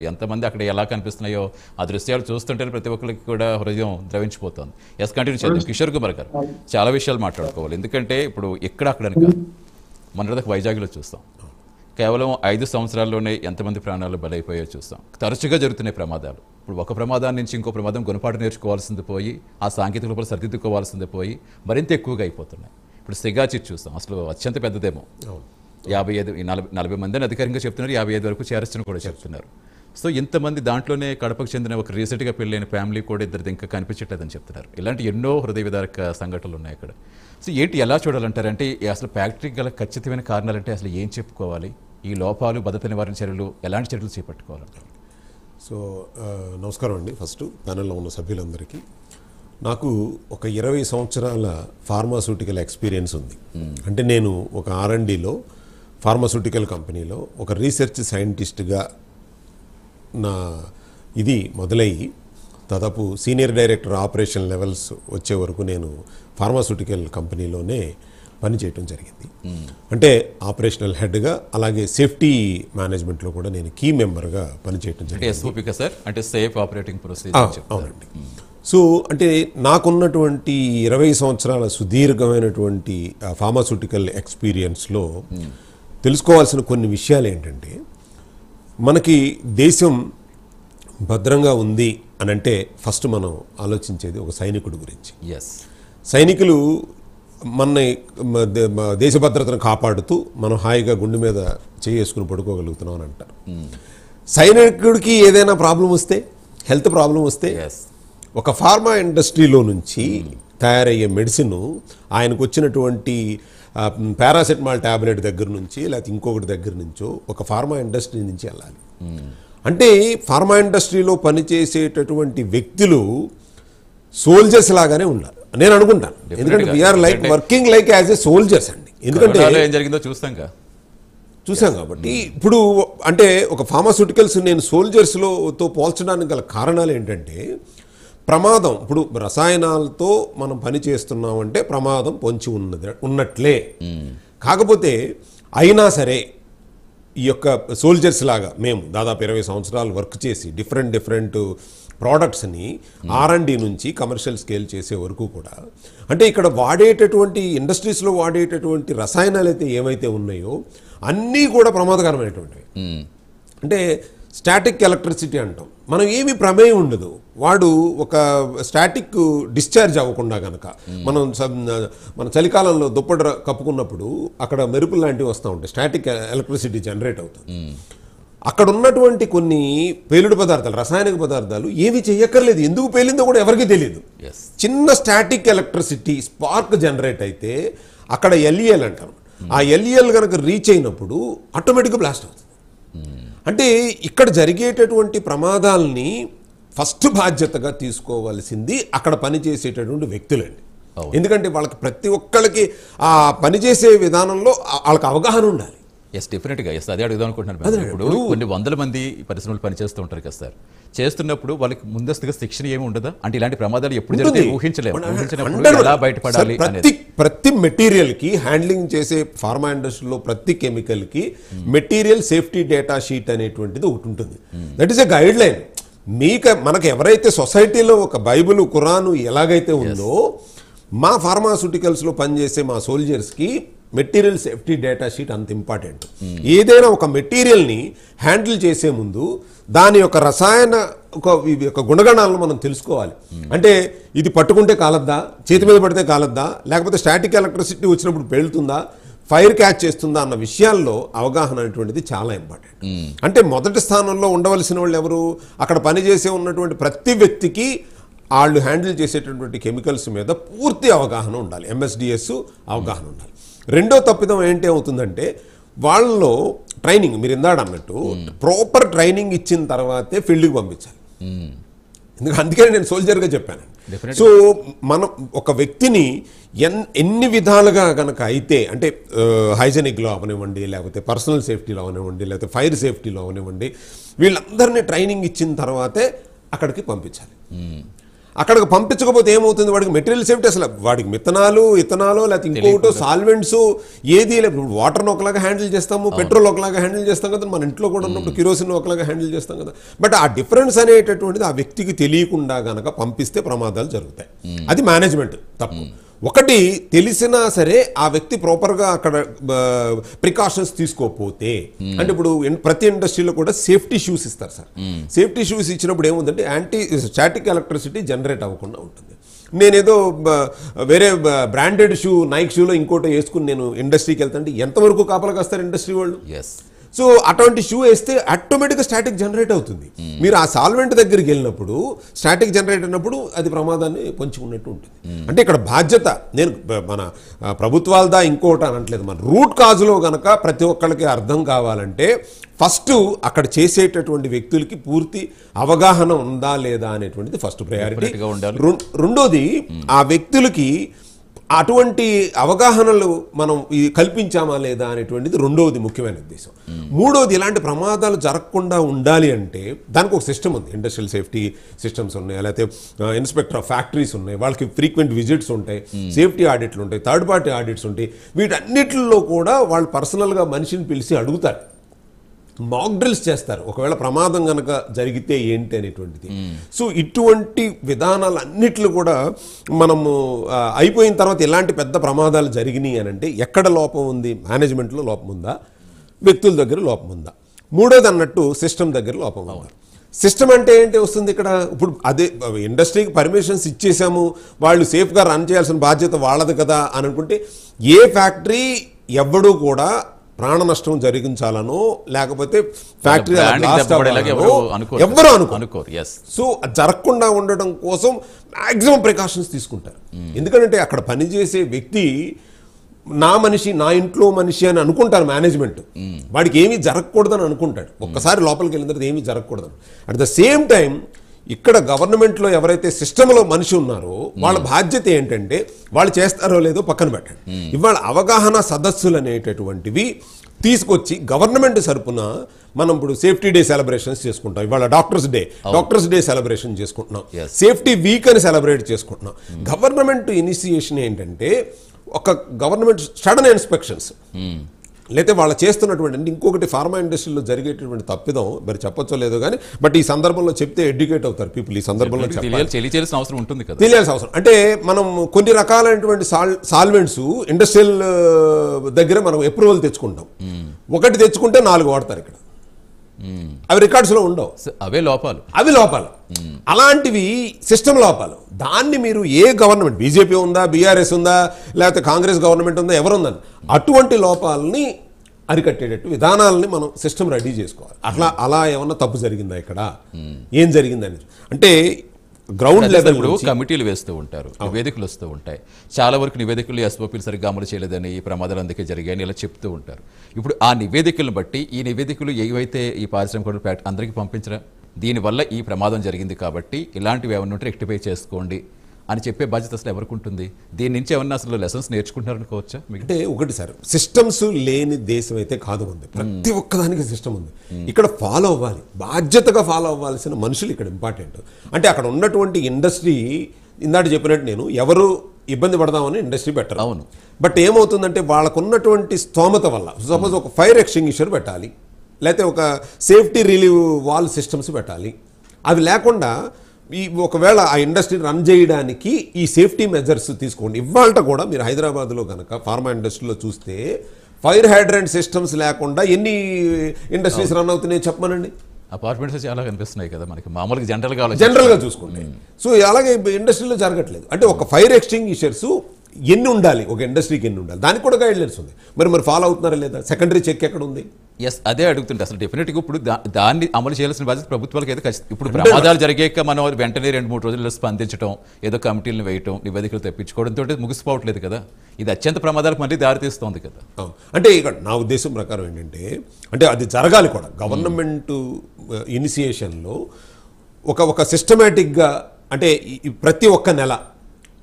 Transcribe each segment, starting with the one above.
ఎంతమంది అక్కడ ఎలా కనిపిస్తున్నాయో ఆ దృశ్యాలు చూస్తుంటే ప్రతి ఒక్కరికి కూడా హృదయం ద్రవించిపోతుంది. ఎస్, కంటిన్యూ చేద్దాం. కిషోర్ కుమార్ గారు, చాలా విషయాలు మాట్లాడుకోవాలి. ఎందుకంటే ఇప్పుడు ఎక్కడ అక్కడని కాదు, మొన్నటిదాకా వైజాగ్లో చూస్తాం, కేవలం 5 సంవత్సరాల్లోనే ఎంతమంది ప్రాణాలు బలైపోయాయో చూస్తాం. తరచుగా జరుగుతున్నాయి ప్రమాదాలు. ఇప్పుడు ఒక ప్రమాదాన్ని నుంచి ఇంకో ప్రమాదం గుణపాఠం నేర్చుకోవాల్సింది పోయి, ఆ సాంకేతిక లోపల సరిదిద్దుకోవాల్సింది పోయి మరింత ఎక్కువగా అయిపోతున్నాయి. ఇప్పుడు సిగాచి చూస్తాం, అసలు అత్యంత పెద్దదేమో, 40 మందిని అధికారికంగా చెప్తున్నారు, 55 వరకు చేరొచ్చని కూడా చెప్తున్నారు. సో ఇంతమంది దాంట్లోనే కడపకు చెందిన ఒక రీసెంట్గా పెళ్ళైన ఫ్యామిలీ కూడా ఇద్దరిది ఇంకా కనిపించట్లేదని చెప్తున్నారు. ఇలాంటి ఎన్నో హృదయ విదారక సంఘటనలు ఉన్నాయి అక్కడ. సో ఏంటి ఎలా చూడాలంటారంటే అసలు ఫ్యాక్టరీకి గల ఖచ్చితమైన కారణాలంటే అసలు ఏం చెప్పుకోవాలి? ఈ లోపాలు, భద్రత నివారణ చర్యలు ఎలాంటి చర్యలు చేపట్టుకోవాలంటారు? సో నమస్కారం అండి. ఫస్ట్ ప్యానెల్లో ఉన్న సభ్యులందరికీ. నాకు ఒక 20 సంవత్సరాల ఫార్మాస్యూటికల్ ఎక్స్పీరియన్స్ ఉంది. అంటే నేను ఒక R&Dలో ఫార్మాస్యూటికల్ కంపెనీలో ఒక రీసెర్చ్ సైంటిస్ట్గా నా ఇది మొదలయ్యి దాదాపు సీనియర్ డైరెక్టర్ ఆపరేషన్ లెవెల్స్ వచ్చే వరకు నేను ఫార్మాస్యూటికల్ కంపెనీలోనే పనిచేయటం జరిగింది. అంటే ఆపరేషనల్ హెడ్గా, అలాగే సేఫ్టీ మేనేజ్మెంట్లో కూడా నేను కీ మెంబర్గా పనిచేయటం జరిగింది. సార్, అంటే సేఫ్ ఆపరేటింగ్ ప్రొసీజర్. అవునండి. సో అంటే నాకున్నటువంటి 20 సంవత్సరాల సుదీర్ఘమైనటువంటి ఫార్మాస్యూటికల్ ఎక్స్పీరియన్స్లో తెలుసుకోవాల్సిన కొన్ని విషయాలు ఏంటంటే, మనకి దేశం భద్రంగా ఉంది అని అంటే ఫస్ట్ మనం ఆలోచించేది ఒక సైనికుడి గురించి. సైనికులు మన దేశ భద్రతను కాపాడుతూ మనం హాయిగా గుండె మీద చేసుకుని పడుకోగలుగుతున్నాం అని అంటారు. సైనికుడికి ఏదైనా ప్రాబ్లం వస్తే, హెల్త్ ప్రాబ్లం వస్తే, ఒక ఫార్మా ఇండస్ట్రీలో నుంచి తయారయ్యే మెడిసిన్ ఆయనకు వచ్చినటువంటి పారాసెటమాల్ ట్యాబ్లెట్ దగ్గర నుంచి లేకపోతే ఇంకొకటి దగ్గర నుంచో ఒక ఫార్మా ఇండస్ట్రీ నుంచి వెళ్ళాలి. అంటే ఫార్మా ఇండస్ట్రీలో పనిచేసేటటువంటి వ్యక్తులు సోల్జర్స్ లాగానే ఉండాలి నేను అనుకుంటాను. ఎందుకంటే we're like working like as a soldiers అండి. ఎందుకంటే ఏం జరిగిందో చూసాం కాబట్టి ఇప్పుడు అంటే ఒక ఫార్మాస్యూటికల్స్ నేను సోల్జర్స్తో పోల్చడానికి గల కారణాలు ఏంటంటే, ప్రమాదం, ఇప్పుడు రసాయనాలతో మనం పని చేస్తున్నామంటే ప్రమాదం పొంచి ఉన్నట్లే. కాకపోతే అయినా సరే ఈ యొక్క సోల్జర్స్ లాగా మేము దాదాపు 20 సంవత్సరాలు వర్క్ చేసి డిఫరెంట్ ప్రోడక్ట్స్ని R&D నుంచి కమర్షియల్ స్కేల్ చేసే వరకు కూడా, అంటే ఇక్కడ వాడేటటువంటి ఇండస్ట్రీస్లో వాడేటటువంటి రసాయనాలు అయితే ఏవైతే ఉన్నాయో అన్నీ కూడా ప్రమాదకరమైనటువంటివి. అంటే స్టాటిక్ ఎలక్ట్రిసిటీ అంటాం, మనం ఏమీ ప్రమేయం ఉండదు. వాడు ఒక స్టాటిక్ డిశ్చార్జ్ అవ్వకుండా కనుక మన చలికాలంలో దుప్పటి కప్పుకున్నప్పుడు అక్కడ మెరుపులు లాంటివి వస్తూ ఉంటాయి, స్టాటిక్ ఎలక్ట్రిసిటీ జనరేట్ అవుతుంది. అక్కడ ఉన్నటువంటి కొన్ని పేలుడు పదార్థాలు, రసాయనిక పదార్థాలు ఏవి చేయక్కర్లేదు, ఎందుకు పేలిందో కూడా ఎవరికీ తెలియదు. చిన్న స్టాటిక్ ఎలక్ట్రిసిటీ స్పార్క్ జనరేట్ అయితే అక్కడ LEL అంటారు. ఆ LEL కనుక రీచ్ అయినప్పుడు ఆటోమేటిక్గా బ్లాస్ట్ అవుతుంది. అంటే ఇక్కడ జరిగేటటువంటి ప్రమాదాలని ఫస్ట్ బాధ్యతగా తీసుకోవాల్సింది అక్కడ పనిచేసేటటువంటి వ్యక్తులండి. ఎందుకంటే వాళ్ళకి ప్రతి ఒక్కళ్ళకి ఆ పనిచేసే విధానంలో వాళ్ళకి అవగాహన ఉండాలి. డెఫినెట్గా అదే అడుగుదాం అనుకుంటున్నాను. ఇప్పుడు కొన్ని వందల మంది పరిశ్రమలు పనిచేస్తూ ఉంటారు కదా సార్, చేస్తున్నప్పుడు వాళ్ళకి ముందస్తుగా శిక్షణ ఏమి ఉండదా? అంటే ఇలాంటి ప్రమాదాలు ఎప్పుడు జరిగితే ఊహించినప్పుడు ఎలా బయటపడాలి? ప్రతి మెటీరియల్కి హ్యాండ్లింగ్ చేసే ఫార్మా ఇండస్ట్రీలో ప్రతి కెమికల్కి మెటీరియల్ సేఫ్టీ డేటా షీట్ అనేటువంటిది ఒకటి ఉంటుంది. That is a guide line. మనకు ఎవరైతే సొసైటీలో ఒక బైబిల్, ఖురాను ఎలాగైతే ఉందో, మా ఫార్మాస్యూటికల్స్లో పనిచేసే మా సోల్జర్స్కి మెటీరియల్ సేఫ్టీ డేటా షీట్ అంత ఇంపార్టెంట్. ఏదైనా ఒక మెటీరియల్ని హ్యాండిల్ చేసే ముందు దాని యొక్క రసాయన ఒక గుణగణాలను మనం తెలుసుకోవాలి. అంటే ఇది పట్టుకుంటే కాలద్దా, చేతి మీద పడితే కాలద్దా, లేకపోతే స్టాటిక్ ఎలక్ట్రిసిటీ వచ్చినప్పుడు పేలుతుందా, ఫైర్ క్యాచ్ చేస్తుందా అన్న విషయాల్లో అవగాహన అనేటువంటిది చాలా ఇంపార్టెంట్. అంటే మొదటి స్థానంలో ఉండవలసిన వాళ్ళు ఎవరు? అక్కడ పనిచేసే ఉన్నటువంటి ప్రతి వ్యక్తికి వాళ్ళు హ్యాండిల్ చేసేటటువంటి కెమికల్స్ మీద పూర్తి అవగాహన ఉండాలి, MSDS అవగాహన ఉండాలి. రెండో తప్పిదం ఏంటి అవుతుందంటే, వాళ్ళలో ట్రైనింగ్, మీరు ఇందాడ అన్నట్టు ప్రాపర్ ట్రైనింగ్ ఇచ్చిన తర్వాతే ఫీల్డ్కి పంపించాలి. అందుకని నేను సోల్జర్గా చెప్పాను. సో మనం ఒక వ్యక్తిని ఎన్ని విధాలుగా కనుక అయితే, అంటే హైజెనిక్లో అవనివ్వండి, లేకపోతే పర్సనల్ సేఫ్టీలో అవనివ్వండి, లేకపోతే ఫైర్ సేఫ్టీలో అవనివ్వండి, వీళ్ళందరినీ ట్రైనింగ్ ఇచ్చిన తర్వాతే అక్కడికి పంపించాలి. అక్కడికి పంపించకపోతే ఏమవుతుంది, వాడికి మెటీరియల్ సేఫ్టీ అసలు వాడికి ఇథనాలో లేకపోతే ఇంకోటో సాల్వెంట్స్ ఏది లేదు. వాటర్ని ఒకలాగా హ్యాండిల్ చేస్తాము, పెట్రోల్ ఒకలాగా హ్యాండిల్ చేస్తాం కదా, మన ఇంట్లో కూడా ఉన్నప్పుడు కిరోసిన్ ఒకలాగా హ్యాండిల్ చేస్తాం కదా. బట్ ఆ డిఫరెన్స్ అనేటటువంటిది ఆ వ్యక్తికి తెలియకుండా గనక పంపిస్తే ప్రమాదాలు జరుగుతాయి. అది మేనేజ్మెంట్ తప్పు. ఒకటి తెలిసినా సరే ఆ వ్యక్తి ప్రాపర్గా అక్కడ ప్రికాషన్స్ తీసుకోకపోతే, అంటే ఇప్పుడు ప్రతి ఇండస్ట్రీలో కూడా సేఫ్టీ షూస్ ఇస్తారు సార్. సేఫ్టీ షూస్ ఇచ్చినప్పుడు ఏముందంటే స్టాటిక్ ఎలక్ట్రిసిటీ జనరేట్ అవ్వకుండా ఉంటుంది. నేనేదో వేరే బ్రాండెడ్ షూ నైక్ షూలో ఇంకోటి వేసుకుని నేను ఇండస్ట్రీకి వెళ్తాంటే ఎంతవరకు కాపలాగా వస్తారు ఇండస్ట్రీ వాళ్ళు. సో అటువంటి షూ వేస్తే ఆటోమేటిక్గా స్టాటిక్ జనరేట్ అవుతుంది. మీరు ఆ సాల్వెంట్ దగ్గరికి వెళ్ళినప్పుడు స్టాటిక్ జనరేట్ అయినప్పుడు అది ప్రమాదాన్ని పంచుకున్నట్టు ఉంటుంది. అంటే ఇక్కడ బాధ్యత నేను మన ప్రభుత్వాలదా ఇంకోటి అనట్లేదు, మన రూట్ కాజులో గనక ప్రతి ఒక్కరికి అర్థం కావాలంటే ఫస్ట్ అక్కడ చేసేటటువంటి వ్యక్తులకి పూర్తి అవగాహన ఉందా లేదా అనేటువంటిది ఫస్ట్ ప్రయారిటీ. రెండోది ఆ వ్యక్తులకి అటువంటి అవగాహనలు మనం కల్పించామా లేదా అనేటువంటిది రెండవది ముఖ్యమైన ఉద్దేశం. మూడవది ఇలాంటి ప్రమాదాలు జరగకుండా ఉండాలి అంటే దానికి ఒక సిస్టమ్ ఉంది. ఇండస్ట్రియల్ సేఫ్టీ సిస్టమ్స్ ఉన్నాయి, లేకపోతే ఇన్స్పెక్టర్ ఆఫ్ ఫ్యాక్టరీస్ ఉన్నాయి, వాళ్ళకి ఫ్రీక్వెంట్ విజిట్స్ ఉంటాయి, సేఫ్టీ ఆడిట్లు ఉంటాయి, థర్డ్ పార్టీ ఆడిట్స్ ఉంటాయి. వీటన్నిటిలో కూడా వాళ్ళు పర్సనల్గా మనిషిని పిలిచి అడుగుతారు, మాక్ డ్రిల్స్ చేస్తారు, ఒకవేళ ప్రమాదం కనుక జరిగితే ఏంటి అనేటువంటిది. సో ఇటువంటి విధానాలు అన్నిట్లు కూడా మనము అయిపోయిన తర్వాత ఎలాంటి పెద్ద ప్రమాదాలు జరిగినాయి అని అంటే ఎక్కడ లోపం ఉంది, మేనేజ్మెంట్లో లోపం ఉందా, వ్యక్తుల దగ్గర లోపం ఉందా, మూడోది అన్నట్టు సిస్టమ్ దగ్గర లోపం ఉందా. సిస్టమ్ అంటే ఏంటి వస్తుంది ఇక్కడ, ఇప్పుడు అదే ఇండస్ట్రీకి పర్మిషన్స్ ఇచ్చేసాము, వాళ్ళు సేఫ్గా రన్ చేయాల్సిన బాధ్యత వాళ్ళది కదా అని అనుకుంటే ఏ ఫ్యాక్టరీ ఎవ్వడూ కూడా ప్రాణ నష్టం జరిగించాలనో లేకపోతే ఫ్యాక్టరీ ఎవ్వరూ అనుకోరు. సో జరగకుండా ఉండడం కోసం మ్యాక్సిమం ప్రికాషన్స్ తీసుకుంటారు. ఎందుకంటే అక్కడ పనిచేసే వ్యక్తి నా మనిషి, నా ఇంట్లో మనిషి అని అనుకుంటారు మేనేజ్మెంట్. వాడికి ఏమీ జరగకూడదని అనుకుంటాడు. ఒక్కసారి లోపలికి వెళ్ళిన తర్వాత ఏమీ జరగకూడదని. అట్ ద సేమ్ టైం ఇక్కడ గవర్నమెంట్లో ఎవరైతే సిస్టంలో మనిషి ఉన్నారో వాళ్ళ బాధ్యత ఏంటంటే వాళ్ళు చేస్తారో లేదో పక్కన పెట్టండి, ఇవాళ అవగాహన సదస్సులు అనేటటువంటివి తీసుకొచ్చి గవర్నమెంట్ తరపున మనం ఇప్పుడు సేఫ్టీ డే సెలబ్రేషన్స్ చేసుకుంటాం. ఇవాళ డాక్టర్స్ డే సెలబ్రేషన్ చేసుకుంటున్నాం, సేఫ్టీ వీక్ అని సెలబ్రేట్ చేసుకుంటున్నాం. గవర్నమెంట్ ఇనిషియేషన్ ఏంటంటే ఒక గవర్నమెంట్ సడన్ ఇన్స్పెక్షన్స్ లేకపోతే వాళ్ళు చేస్తున్నటువంటి, ఇంకొకటి ఫార్మా ఇండస్ట్రీలో జరిగేటటువంటి తప్పిదం మరి చెప్పొచ్చో లేదో కానీ, బట్ ఈ సందర్భంలో చెప్తే ఎడ్యుకేట్ అవుతారు పీపుల్. ఈ సందర్భంలో తెలియాల్సిన అవసరం ఉంటుంది కదా, తెలియాల్సిన అవసరం. అంటే మనం కొన్ని రకాలైనటువంటి సాల్వెంట్స్ ఇండస్ట్రియల్ దగ్గర మనం అప్రూవల్ తెచ్చుకుంటాం, ఒకటి తెచ్చుకుంటే 4 వాడతారు ఇక్కడ, అవి రికార్డ్స్లో ఉండవు, అవి లోపాలు. అలాంటివి సిస్టమ్ లోపాలు. దాన్ని మీరు ఏ గవర్నమెంట్, బీజేపీ ఉందా, బీఆర్ఎస్ ఉందా, లేకపోతే కాంగ్రెస్ గవర్నమెంట్ ఉందా, ఎవరుందని అటువంటి లోపాలని అరికట్టేటట్టు విధానాలని మనం సిస్టమ్ రెడీ చేసుకోవాలి. అలా ఏమన్నా తప్పు జరిగిందా ఇక్కడ, ఏం జరిగిందని అంటే గ్రౌండ్ లెవెల్ కమిటీలు వేస్తూ ఉంటారు, నివేదికలు వస్తూ ఉంటాయి. చాలా వరకు నివేదికలు ఎస్ఓపీలు సరిగ్గా అమలు చేయలేదని, ఈ ప్రమాదాలు అందుకే జరిగాయని ఇలా చెప్తూ ఉంటారు. ఇప్పుడు ఆ నివేదికలను బట్టి ఈ నివేదికలు ఏవైతే ఈ పారిశ్రామిక అందరికీ పంపించరా, దీనివల్ల ఈ ప్రమాదం జరిగింది కాబట్టి ఇలాంటివి ఏమన్నా ఉంటే రెక్టిఫై చేసుకోండి అని చెప్పే బాధ్యత అసలు ఎవరికి ఉంటుంది? దీని నుంచి ఏమన్నా అసలు లెసన్స్ నేర్చుకుంటున్నారనుకోవచ్చా? అంటే ఒకటి సార్, సిస్టమ్స్ లేని దేశం అయితే కాదు ఉంది, ప్రతి ఒక్కదానికి సిస్టమ్ ఉంది. ఇక్కడ ఫాలో అవ్వాలి, బాధ్యతగా ఫాలో అవ్వాల్సిన మనుషులు ఇక్కడ ఇంపార్టెంట్. అంటే అక్కడ ఉన్నటువంటి ఇండస్ట్రీ ఇందాక చెప్పినట్టు నేను ఎవరు ఇబ్బంది పడదామని ఇండస్ట్రీ పెట్టరు. అవును. బట్ ఏమవుతుందంటే వాళ్ళకున్నటువంటి స్తోమత వల్ల సపోజ్ ఒక ఫైర్ ఎక్స్టింగ్విషర్ పెట్టాలి, లేకపోతే ఒక సేఫ్టీ రిలీవ్ వాల్ సిస్టమ్స్ పెట్టాలి. అవి లేకుండా ఒకవేళ ఆ ఇండస్ట్రీ రన్ చేయడానికి ఈ సేఫ్టీ మెజర్స్ తీసుకోండి. ఇవాళ కూడా మీరు హైదరాబాద్లో కనుక ఫార్మా ఇండస్ట్రీలో చూస్తే ఫైర్ హైడ్రెంట్ సిస్టమ్స్ లేకుండా ఎన్ని ఇండస్ట్రీస్ రన్ అవుతున్నాయో చెప్పమనండి. అపార్ట్మెంట్స్ చాలా కనిపిస్తున్నాయి కదా మనకి, మామూలుగా జనరల్గా చూసుకుంటే. సో అలాగే ఇండస్ట్రీలో జరగట్లేదు. అంటే ఒక ఫైర్ ఎక్స్టింగ్విషర్స్ ఎన్ని ఉండాలి, ఒక ఇండస్ట్రీకి ఎన్ని ఉండాలి, దానికి కూడా గైడ్లైన్స్ ఉంది. మరి ఫాలో అవుతున్నారా లేదా? సెకండరీ చెక్ ఎక్కడ ఉంది? అదే అడుగుతుంటే అసలు డెఫినెట్గా ఇప్పుడు దాన్ని అమలు చేయాల్సిన బాధ్యత ప్రభుత్వాలకు అయితే ఇప్పుడు ప్రమాదాలు జరిగాక మనం వెంటనే 2-3 రోజుల్లో స్పందించడం, ఏదో కమిటీలను వేయటం, నివేదికలు తెప్పించుకోవడంతో ముగిసిపోవట్లేదు కదా. ఇది అత్యంత ప్రమాదాలకు మళ్ళీ దారితీస్తోంది కదా. అంటే ఇక్కడ నా ఉద్దేశం ప్రకారం ఏంటంటే, అంటే అది జరగాలి కూడా. గవర్నమెంట్ ఇనిషియేషన్లో ఒక సిస్టమేటిక్గా, అంటే ప్రతి ఒక్క నెల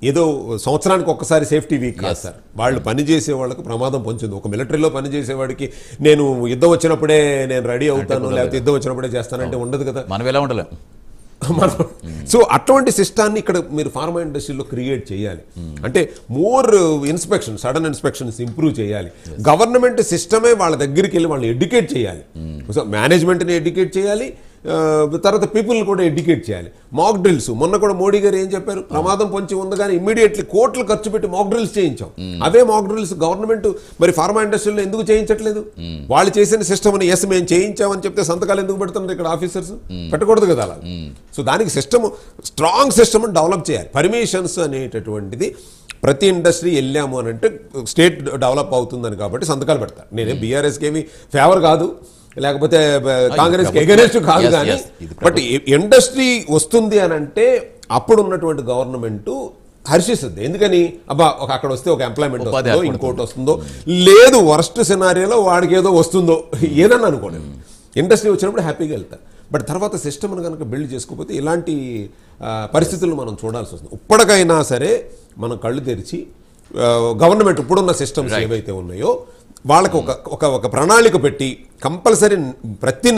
ఏదో సంవత్సరానికి ఒక్కసారి సేఫ్టీ వీక్ కాదు సార్. వాళ్ళు పనిచేసే వాళ్ళకు ప్రమాదం పొందుతుంది. ఒక మిలిటరీలో పనిచేసేవాడికి నేను యుద్ధం వచ్చినప్పుడే నేను రెడీ అవుతాను, లేకపోతే యుద్ధం వచ్చినప్పుడే చేస్తానంటే ఉండదు కదా. మనం ఎలా ఉండలేం. సో అటువంటి సిస్టాన్ని ఇక్కడ మీరు ఫార్మా ఇండస్ట్రీలో క్రియేట్ చేయాలి. అంటే more inspection, sudden inspections improve చేయాలి. గవర్నమెంట్ సిస్టమే వాళ్ళ దగ్గరికి వెళ్ళి వాళ్ళని ఎడ్యుకేట్ చేయాలి. సో మేనేజ్మెంట్ని ఎడ్యుకేట్ చేయాలి, తర్వాత పీపుల్ని కూడా ఎడ్యుకేట్ చేయాలి. మాక్ డ్రిల్స్ మొన్న కూడా మోడీ గారు ఏం చెప్పారు, ప్రమాదం పొంచి ఉంది కానీ ఇమ్మీడియట్లీ కోట్లు ఖర్చు పెట్టి మాక్ డ్రిల్స్ చేయించాం. అవే మాక్ డ్రిల్స్ గవర్నమెంట్ మరి ఫార్మా ఇండస్ట్రీలో ఎందుకు చేయించట్లేదు? వాళ్ళు చేసిన సిస్టమ్ని ఎస్ మేము చేయించామని చెప్తే సంతకాలు ఎందుకు పెడుతున్నారు ఇక్కడ ఆఫీసర్స్? పెట్టకూడదు కదా అలా. సో దానికి సిస్టమ్, స్ట్రాంగ్ సిస్టమ్ డెవలప్ చేయాలి. పర్మిషన్స్ అనేటటువంటిది ప్రతి ఇండస్ట్రీ వెళ్ళాము అని అంటే స్టేట్ డెవలప్ అవుతుందని కాబట్టి సంతకాలు పెడతారు. నేనే బీఆర్ఎస్కి ఏమి ఫేవర్ కాదు, లేకపోతే కాంగ్రెస్కి ఎగనెస్ట్ కాదు, కానీ బట్ ఇండస్ట్రీ వస్తుంది అని అంటే అప్పుడు ఉన్నటువంటి గవర్నమెంట్ హర్షిస్తుంది. ఎందుకని అబ్బా అక్కడ వస్తే ఒక ఎంప్లాయ్మెంట్ వస్తుందో, ఇంకోటి వస్తుందో, లేదు వర్స్ట్ సినారియోలో వాడికి ఏదో వస్తుందో ఏదన్నా అనుకోండి. ఇండస్ట్రీ వచ్చినప్పుడు హ్యాపీగా వెళ్తారు. బట్ తర్వాత సిస్టమ్ను కనుక బిల్డ్ చేసుకోకపోతే ఇలాంటి పరిస్థితులు మనం చూడాల్సి వస్తుంది. ఇప్పటికైనా సరే మనం కళ్ళు తెరిచి గవర్నమెంట్ ఇప్పుడున్న సిస్టమ్స్ ఏవైతే ఉన్నాయో వాళ్ళకి ఒక ప్రణాళిక పెట్టి కంపల్సరీ ప్రతి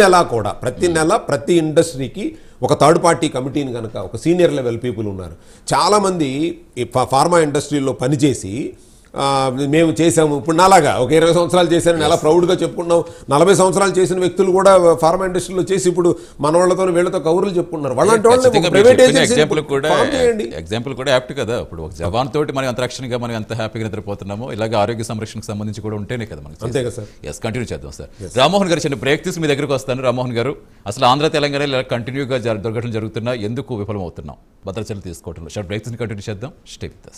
నెల ప్రతి ఇండస్ట్రీకి ఒక థర్డ్ పార్టీ కమిటీని కనుక, ఒక సీనియర్ లెవెల్ పీపుల్ ఉన్నారు చాలామంది ఫార్మా ఇండస్ట్రీలో పనిచేసి మేము చేసాము, ఇప్పుడు నాలాగా ఒక 20 సంవత్సరాలు చేశానని ఎలా ప్రౌడ్గా చెప్పుకున్నాం. 40 సంవత్సరాలు చేసిన వ్యక్తులు కూడా ఫార్మా ఇండస్ట్రీలో చేసి ఇప్పుడు మన వాళ్ళతో వీళ్ళతో కౌరులు చెప్పుకున్నారు. ఎగ్జాంపుల్ కూడా యాప్ట్ కదా. ఇప్పుడు ఒక జవాన్ తోటి మనం ఎంత రక్షణగా మనం ఎంత హ్యాపీగా నిద్రపోతున్నామో ఇలాగే ఆరోగ్య సంరక్షణకు సంబంధించి కూడా ఉంటేనే కదా మనకి. అంతే కదా సార్. ఎస్, కంటిన్యూ చేద్దాం సార్. రామ్మోహన్ గారు, చిన్న బ్రేక్ తీసి మీ దగ్గరకు వస్తాను. రామ్మోహన్ గారు, అసలు ఆంధ్ర తెలంగాణ ఇలా కంటిన్యూగా దుర్ఘటనలు జరుగుతున్నా, ఎందుకు విఫలం అవుతున్నాం భద్రచర్యలు తీసుకోవడంలో? షార్ట్ బ్రేక్ తీసి కంటిన్యూ చేద్దాం. Stay with us.